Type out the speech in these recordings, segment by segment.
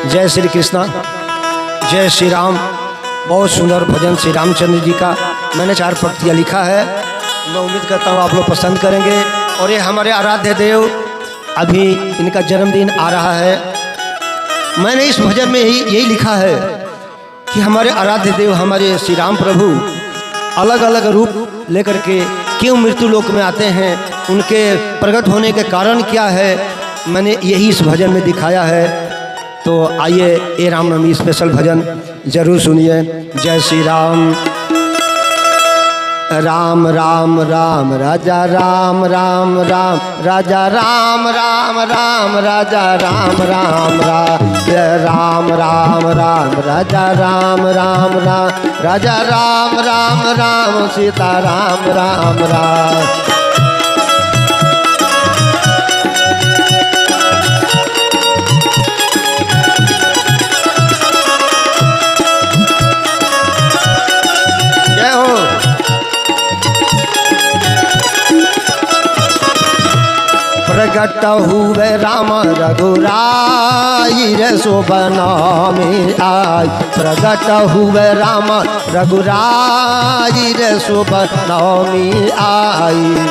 जय श्री कृष्णा, जय श्री राम। बहुत सुंदर भजन श्री रामचंद्र जी का मैंने 4 पंक्तियाँ लिखा है। मैं उम्मीद करता हूँ आप लोग पसंद करेंगे। और ये हमारे आराध्य देव, अभी इनका जन्मदिन आ रहा है। मैंने इस भजन में यही लिखा है कि हमारे आराध्य देव हमारे श्री राम प्रभु अलग अलग रूप लेकर के क्यों मृत्यु लोक में आते हैं, उनके प्रकट होने के कारण क्या है, मैंने यही इस भजन में दिखाया है। तो आइए ये रामनवमी स्पेशल भजन जरूर सुनिए। जय श्री राम। राम राम राम राजा राम राम राम राजा राम राम राम राजा राम राम राम राम राम राजा राम राम राम राजा राम राम राम सीता राम राम राम। प्रगट हुए राम रघुराई रे शोभना में आई। प्रगट हुए राम रघुराई रे शोभना में आई।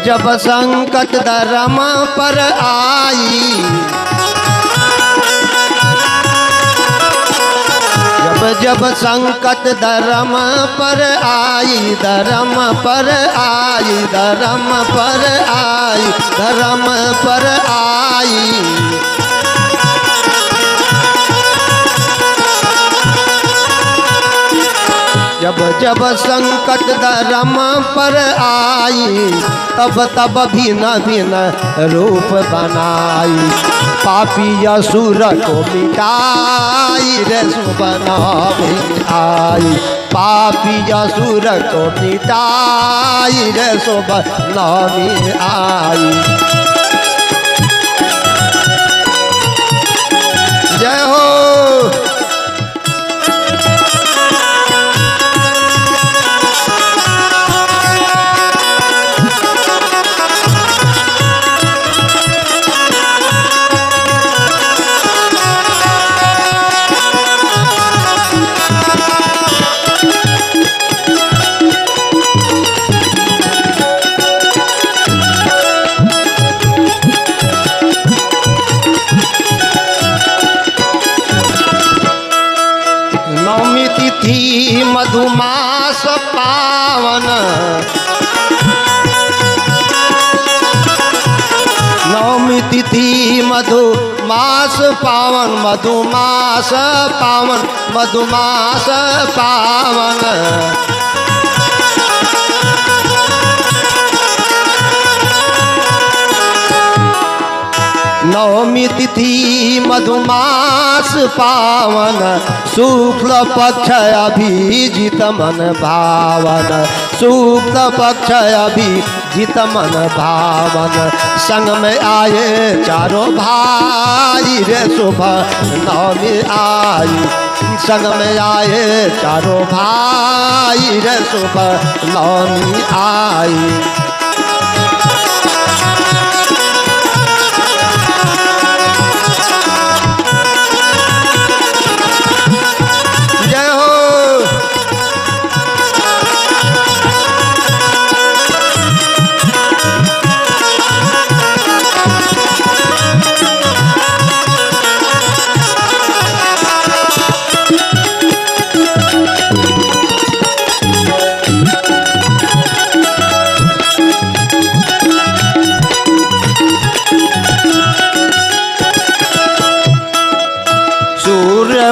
जब संकट धर्म पर आई, जब संकट धर्म पर आई, धर्म पर आई, धर्म पर आई, धर्म पर आई। जब संकट धर्म पर आई, तब भिन्न भिन्न रूप बनाई। पापी असुर को मिटाई रे सुबना में आई। पापी असुर को मिटाई रे सुबना में आई। जय हो। तिथि मधुमास पावन, नवमी तिथि मधुमास पावन, मधुमास पावन, मधुमास पावन। नवमी तिथि मधुमास पावन, शुक्ल पक्ष अभिजित मन भावन, शुक्ल पक्ष अभिजित मन भावन। संग में आए चारों भाई रे शुभ नवमी आई। संग में आए चारों भाई रे शुभ नवमी आई।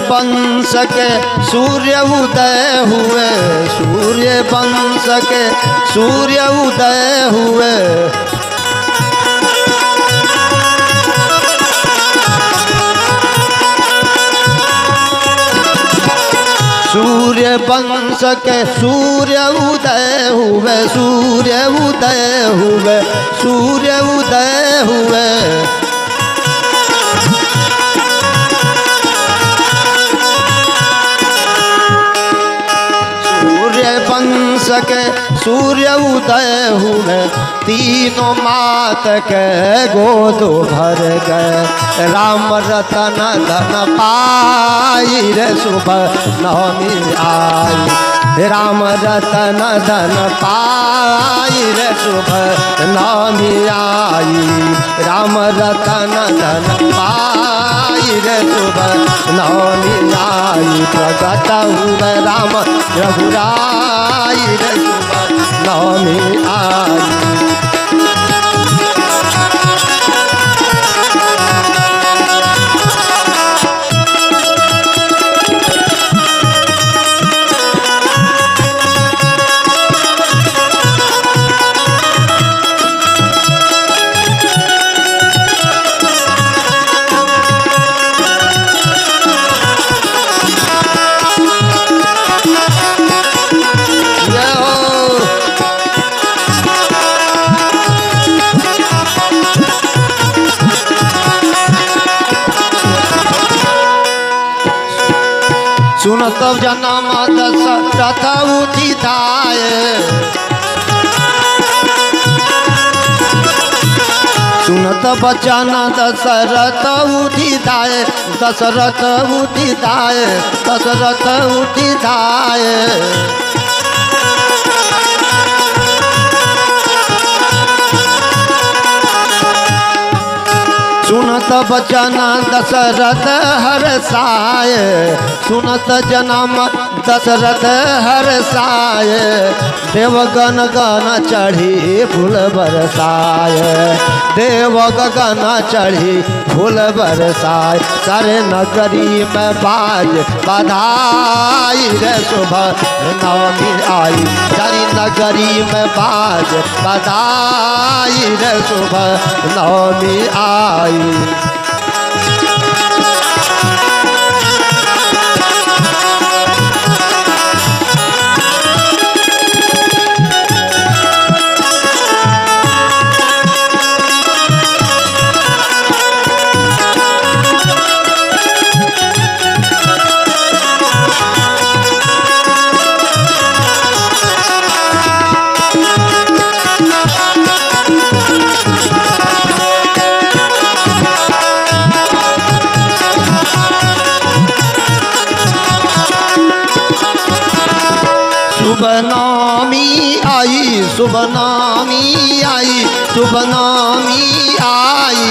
वंश के सूर्य उदय हुए, सूर्य वंश के सूर्य उदय हुए। सूर्य वंश के सूर्य उदय हुए, सूर्य उदय हुए, सूर्य उदय हुए। सूर्य वंश के सूर्य उदय हुए, तीनों मात के गोद भर गए। राम रतन धन पाई रे सुबह नवमी आई। राम रतन धन पाई रे सुबह नवमी आई। राम रतन धन पाई रे सुबह नवमी आई। प्रगट हुए राम रघुराई रे सुबह नवमी आई। सुन तब जन्म दशरथ उदिताय। सुनत बचन दशरथ उदिताय। दशरथ उदिताय, दशरथ उदिताय। सुनत बचन दशरथ हर्षाय। सुनत जन्म दशरथ हर्षाय। देवगण गण चढ़ी फूल बरसाय। देव गगन चढ़ी फूल बरसाय। सारे नगरी में बाज बधाई रे सुबह नवमी आई। सारी नगरी में बाज बधाई रे सुबह नवमी आई। शुभ नवमी आई, शुभ नवमी आई, शुभ नवमी आई।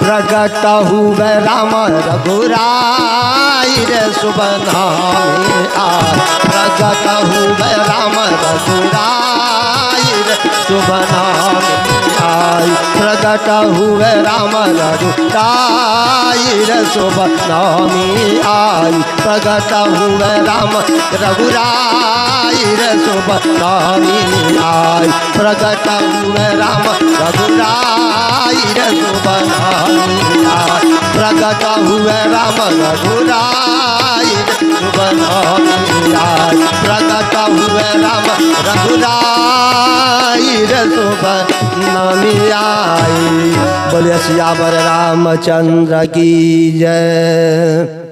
प्रगट हुए राम रघुराई रे शुभ नवमी आई। प्रगट हुए राम रघुराई रे शुभ नवमी आई। प्रगट हुए राम रघुराई रे शुभ नवमी आई। प्रगट हुए राम रघुराई रे शुभ नवमी आई। प्रगट हुए राम रघुराई रे शुभ नवमी आई। प्रगट हुए राम रघुराई रे शुभ नवमी आई। प्रगट हुए राम रघुराई रे शुभ नवमी आई। बोलिए सियावर रामचंद्र की जय।